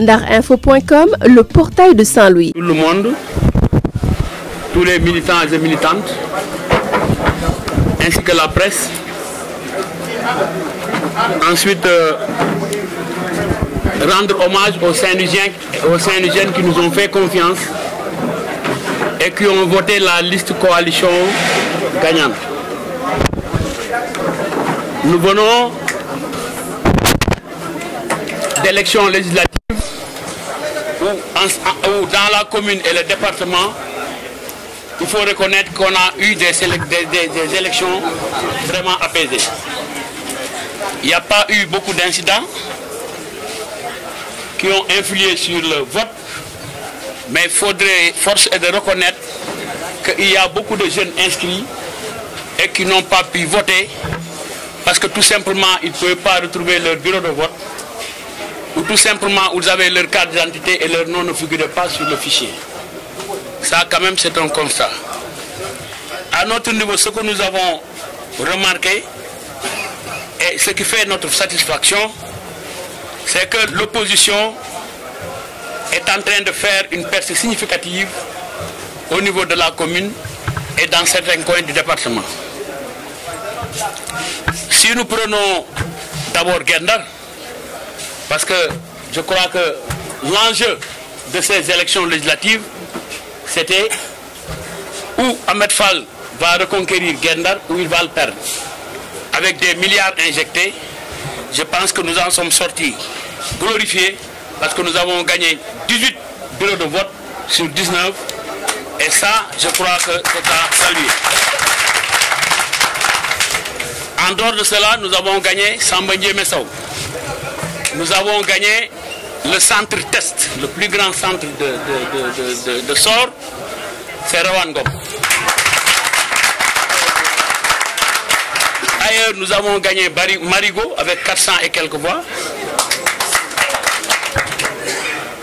Ndarinfo.com, le portail de Saint-Louis. Tout le monde, tous les militants et militantes, ainsi que la presse. Ensuite, rendre hommage aux Saint-Louisiens qui nous ont fait confiance et qui ont voté la liste coalition gagnante. Nous venons d'élections législatives où dans la commune et le département, il faut reconnaître qu'on a eu des élections vraiment apaisées. Il n'y a pas eu beaucoup d'incidents qui ont influé sur le vote, mais force est de reconnaître qu'il y a beaucoup de jeunes inscrits et qui n'ont pas pu voter parce que tout simplement ils ne pouvaient pas retrouver leur bureau de vote ou tout simplement vous avez leur carte d'identité et leur nom ne figurait pas sur le fichier. Ça quand même c'est un constat. À notre niveau, ce que nous avons remarqué et ce qui fait notre satisfaction, c'est que l'opposition est en train de faire une percée significative au niveau de la commune et dans certains coins du département. Si nous prenons d'abord Gendar, parce que je crois que l'enjeu de ces élections législatives, c'était où Ahmed Fall va reconquérir Gendar ou il va le perdre. Avec des milliards injectés, je pense que nous en sommes sortis glorifiés parce que nous avons gagné 18 bureaux de vote sur 19 et ça, je crois que c'est à saluer. En dehors de cela, nous avons gagné Sambandje Messaw. Nous avons gagné le centre test, le plus grand centre de sort, c'est Rawangom. Ailleurs, nous avons gagné Marigot avec 400 et quelques voix.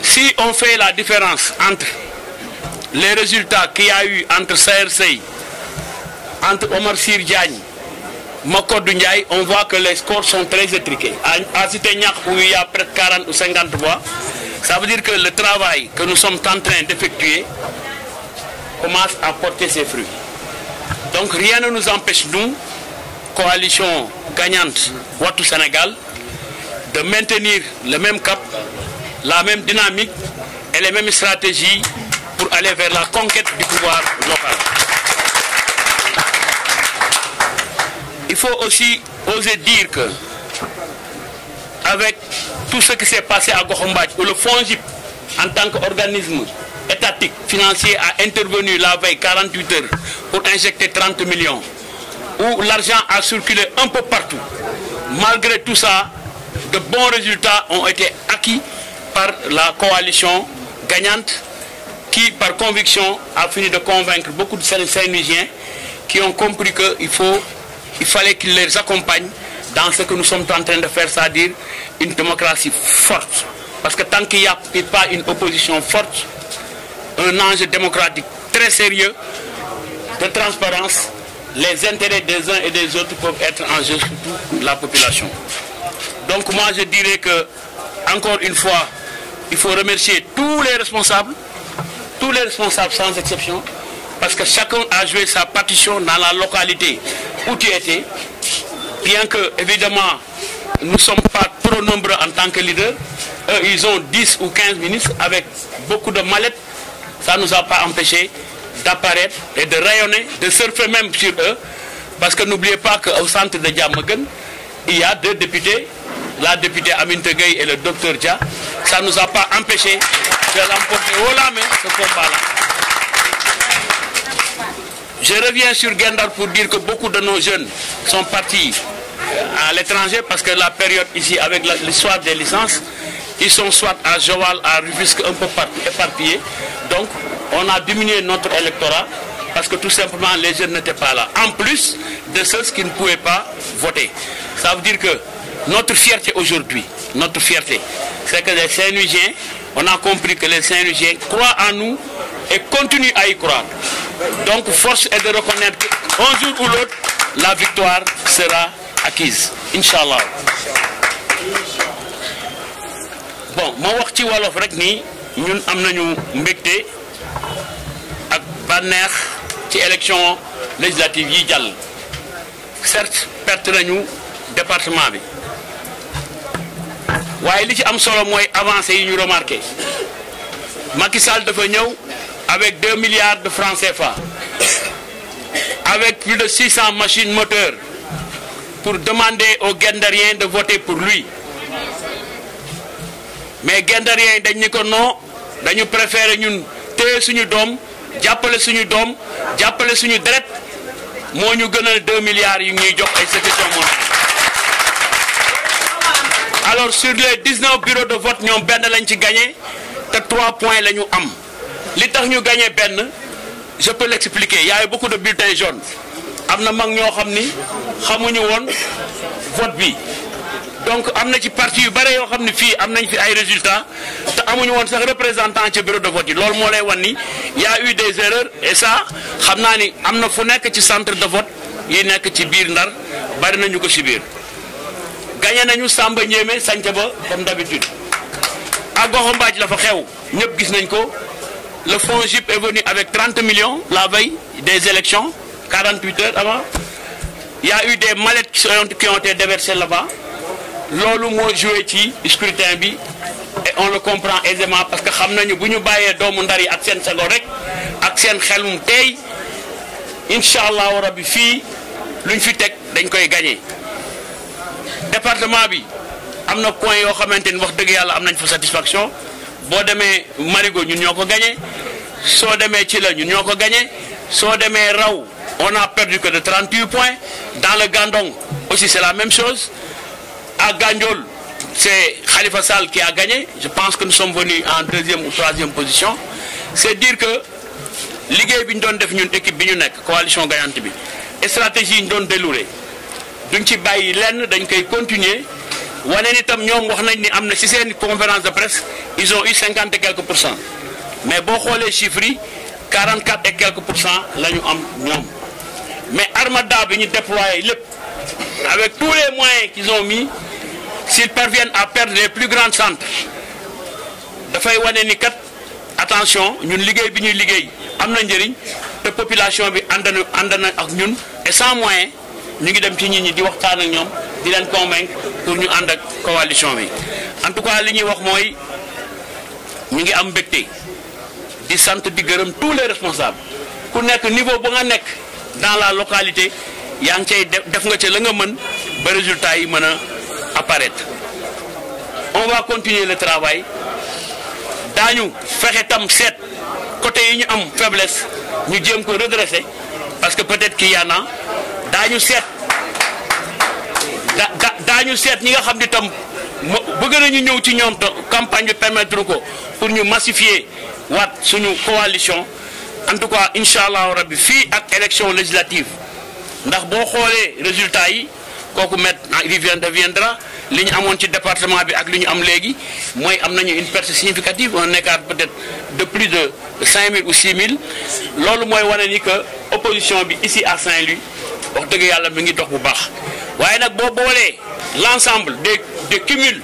Si on fait la différence entre les résultats qu'il y a eu entre CRCI, entre Omar Sir Diagne, Makodou Ndiaye, on voit que les scores sont très étriqués. À Cité-Niak, où il y a près de 40 ou 50 voix, ça veut dire que le travail que nous sommes en train d'effectuer commence à porter ses fruits. Donc rien ne nous empêche, nous, coalition gagnante Wattu Sénégal, de maintenir le même cap, la même dynamique et les mêmes stratégies pour aller vers la conquête du pouvoir local. Il faut aussi oser dire que, avec tout ce qui s'est passé à Gokhombath, où le FONGIP, en tant qu'organisme étatique, financier, a intervenu la veille 48 heures pour injecter 30 millions, où l'argent a circulé un peu partout. Malgré tout ça, de bons résultats ont été acquis par la coalition gagnante qui, par conviction, a fini de convaincre beaucoup de Saint-Louisiens qui ont compris qu'il fallait qu'ils les accompagnent dans ce que nous sommes en train de faire, c'est-à-dire une démocratie forte. Parce que tant qu'il n'y a pas une opposition forte, un enjeu démocratique très sérieux, de transparence, les intérêts des uns et des autres peuvent être en jeu, surtout la population. Donc moi je dirais que, encore une fois, il faut remercier tous les responsables sans exception, parce que chacun a joué sa partition dans la localité où tu étais, bien que, évidemment, nous ne sommes pas trop nombreux en tant que leaders. Eux, ils ont 10 ou 15 ministres avec beaucoup de mallettes. Ça ne nous a pas empêché d'apparaître et de rayonner, de surfer même sur eux, parce que n'oubliez pas qu'au centre de Diamaguène, il y a 2 députés, la députée Amine Gueye et le docteur Dia. Ça ne nous a pas empêché de l'emporter haut la main, ce combat-là. Je reviens sur Gendar pour dire que beaucoup de nos jeunes sont partis à l'étranger parce que la période ici, avec l'histoire des licences, ils sont soit à Joal, à Rufisque, un peu partout éparpillés. Donc, on a diminué notre électorat parce que tout simplement les jeunes n'étaient pas là. En plus de ceux qui ne pouvaient pas voter. Ça veut dire que notre fierté aujourd'hui, notre fierté, c'est que les Saint-Louisiens, on a compris que les Saint-Louisiens croient en nous et continuent à y croire. Donc, force est de reconnaître qu'un jour ou l'autre, la victoire sera acquise. Inch'Allah. bon ma wax ci wolof rek ni ñun am nañu mbégte ak bànneex ci élection législative yi jàll certes perte nañu département bi waaye li ci am solo mooy avancé yi ñu remarqué Macky Sall dafa ñëw avec 2 milliards de francs CFA avec plus de 600 machines moteurs pour demander aux Guet-Ndariens de voter pour lui mais Guet-Ndariens dañ ni ko non dañu préférer ñun téye suñu doom jàppale suñu doom jàppale suñu deret moo ñu gënal 2 milliards yu ñuy jox ay sécession mondiale. Alors sur les 19 bureaux de vote ñoom benn lañ ci gagné te 3 points la ñu am li tax ñu gagné benn je peux l'expliquer. Il y a eu beaucoup de bulletins jaunes am na mag ñoo xam ni xamuñu woon vote bi donc am na ci parti yu bare yoo xam ne fii am nañ fi ay résultats te amuñu woon sax représentant ci bureau de vote yi loolu moo lay wan ni y a eu des erreurs et ça xam naa ni am na fu nekk ci centre de vote yi nekk ci biir Ndar bari nañu ko ci biir. gagné nañu Samba Ndiémé Sanca ba comme d'habitude à Goxu Mbaaj la fa xew ñëpp gis nañ ko le FONGIP est venu avec 30 millions la veille des élections 48 heures avant il y a eu des mallettes qui ont été déversées là-bas loolu moo joué ci scrutin bi et on le comprend aisément parce que xam nañu bu ñu bàyyee doomu Ndar yi ak seen sago rek ak seen xelum tey incha allahu rabbi fii luñ fi teg dañ koy gagné. Département bi am na point yoo xamante ni wax dëgg yàlla am nañ fa satisfaction boo demee Marigot ñun ñoo ko gagné soo demee ci la ñun ñoo ko gagné soo demee Raw on a perdu que de 38 points dans le Gandon aussi c'est la même chose à Gandiol c'est Khalifa Sall qui a gagné je pense que nous sommes venus en 2e ou 3e position c'est dire que liggéey bi ñu doon def ñun équipe bi ñu nekk coalition gagnante bi stratégie yi ñu doon déroulé duñ ci bàyyi lenn dañ koy continuer wane ni tam ñoom wax nañ ni am na ci seen conférence de presse ils ont eu 50 et quelques pour cent mais boo xoolee chiffres yi 44 et quelques pour cent la ñu am ñoom mais armada bi ñu déployé lépp avec tous les moyens qu'ils ont mis s'ils parviennent à perdre les plus grands centres dafay wane ni kat attention ñun liggéey bi ñuy liggéey am na njëriñ te population bi ànd na ak ñun et sans moyen ñu ngi dem ci nit ñi di waxtaan ak ñoom di leen convaincre pour ñu ànd ak coalition bi en tout cas li ñuy wax mooy ñu ngi am mbégte di sant di gërëm tous les responsables ku nekk niveau ba nga nekk dans la localité yaa ngi cay def nga ca la nga mën ba résultat yi mën a apparaître. On va continuer le travail daañu fexe tam seet côté yi ñu am faiblesse ñu jéem ko redresser parce que peut-être qu'il y en a daañu seet daañu seet ñi nga xam ni tam bëgg nañu ñëw ci ñoom te campagne bi permettre ko pour ñu massifier waat suñu coalition en tout cas incha allahu rabbi fii ak élection législative ndax boo xoolee résultat yi kooku maintenant viendra li ñu amoon ci département bi ak li ñu am léegi mooy am nañu une perte significative un écart peut-être de plus de 5000 ou 6000 loolu mooy wane ni que opposition bi ici à Saint-Louis wax dëgg yàlla mi ngi dox bu baax waaye nag boo boolee l'ensemble des cumuls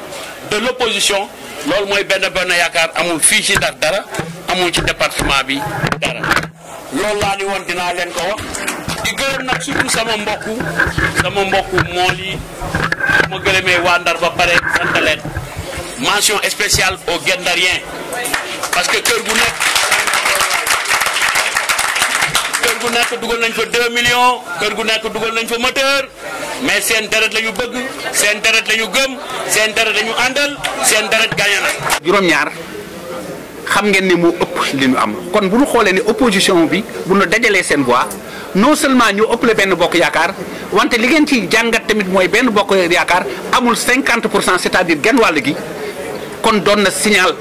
de l'opposition loolu mooy benn yaakaar amul fii ci Ndar dara amul ci département bi dara loolu laa ni woon dinaa leen ko wax di gërëm nag surtout sama mbokku mool yi ma gërëmee waa Ndar ba pare sant leen mention spéciale aux Guet-Ndariens parce que kër gu nekk dugal nañ fa 2 millions kër gu nekk dugal nañ fa moteur mais seen deret la ñu bëgg seen deret la ñu gëm seen deret la ñu àndal seen deret gagné na. juróom-ñaar xam ngeen ne moo ëpp li ñu am kon bu ñu xoolee ne opposition bi bu ñu dajalee seen voix non seulement ñu ëppale benn bokk yaakaar wante li ngeen ci jàngat tamit mooy benn bokk yaakaar amul 50% c'est-à-dire genn wàll gi kon doon na signal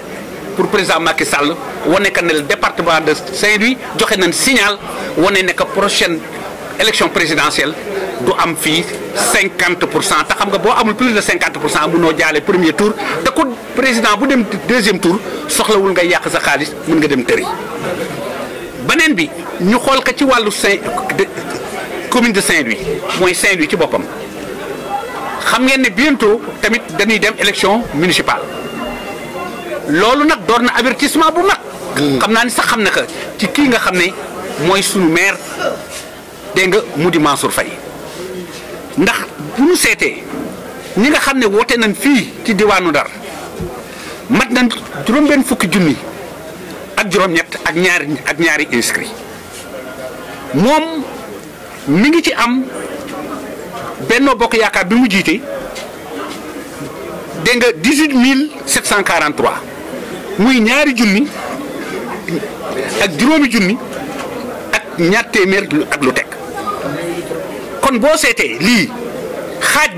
pour président Macky Sall wane que ne le département de Saint-Louis joxe nañ signal wane ne que prochaine élection présidentielle du am fii 50% te xam nga boo amul plus de 50% munoo jaale premier tour te ku président bu dem deuxième tour soxlawul ngay yàq sa xaalis mën nga dem tëri. beneen bi ñu xool ko ci wàllu commune de Saint-Louis mooy Saint-Louis ci boppam xam ngeen ne bientôt tamit dañuy dem élection municipale loolu nag door na avertissement bu mag. xam naa ni sax xam na ko ci kii nga xam ne mooy sunu maire dégg nga mu di Mansour Faye ndax bu ñu seetee ñi nga xam ne woote nañ fii ci diwaanu Ndar mat nañ juróom-benn fukki junni ak juróom-ñett ak ñaari inscrits moom mi ngi ci am Benno Bokk Yaakaar bi mu jiite dégg nga 18743 muy ñaari junni ak juróomi junni ak ñaar téeméer ak lu teg kon boo seetee lii xaaj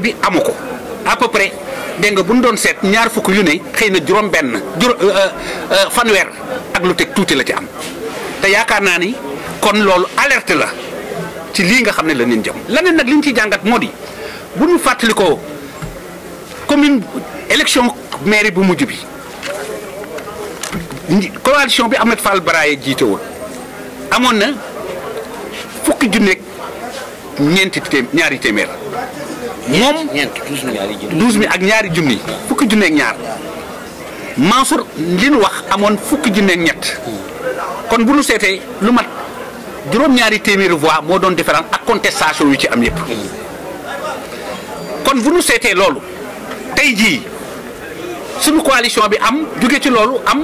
bi amu ko à peu près dégg nga bu ñu doon seet ñaar fukk yu ne xëy na fanweer ak lu teg tuuti la ci am te yaakaar naa ni kon loolu alerte la ci lii nga xam ne la ñu jëm. leneen nag li ñu ciy jàngat moo di bu ñu fàttalikoo commune élection mairie bu mujj bi coalition bi Ahmed Fall Braya jiite woon amoon na fukki junneeg ñaari téeméer. moom 12 ak ñaari junni fukki junneeg ñaar Mansour li nu wax amoon fukki junneeg ñett kon bu nu seetee lu mat juróom-ñaari téeméeri voix moo doon différence ak contestation yu ci am yëpp kon bu nu seetee loolu tey jii suñu coalition bi am jóge ci loolu am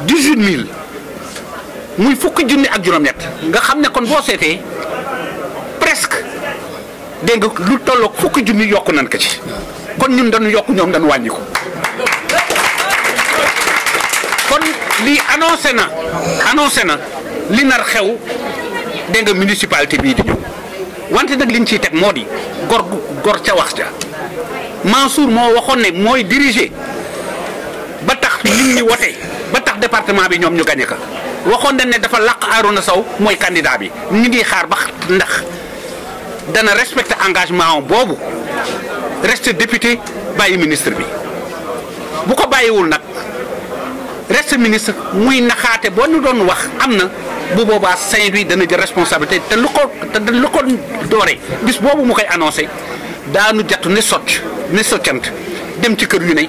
18000 muy fukki junni ak juróom-ñett nga xam ne kon boo seetee presque dégg nga lu tolloog fukki junni yokku nan ko ci kon ñun dañu yokk ñoom dañu wàññi ko kon lii annoncé na li nar xew dégg nga municipalité bii di ñëw wante nag liñ ciy teg moo di gor ca wax ja Mansour moo waxoon ne mooy diriger ba tax nit ñi wote ba tax département bi ñoom ñu gañe ka waxoon nañ ne dafa làq Arouna Sow mooy candidat bi ñu ngi xaar ba ndax dana respecter engagement boobu reste député bàyyi ministre bi bu ko bàyyiwul nag reste ministre muy naxaate boo ñu doon wax am na bu boobaa Saint-Louis dana jël responsabilité te lu ko doore bis boobu mu koy annoncé daanu jattu ne soccant dem ci kër yu ne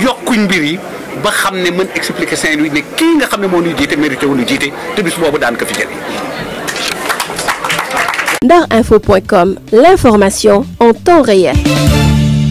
yokkuñ mbir yi ba xam ne mën expliquer Saint-Louis ne kii nga xam ne moo ñuy jiite mérité wu ñu jiite te bis boobu daan ko fi jëlee. Ndarinfo.com, l'information en temps réel.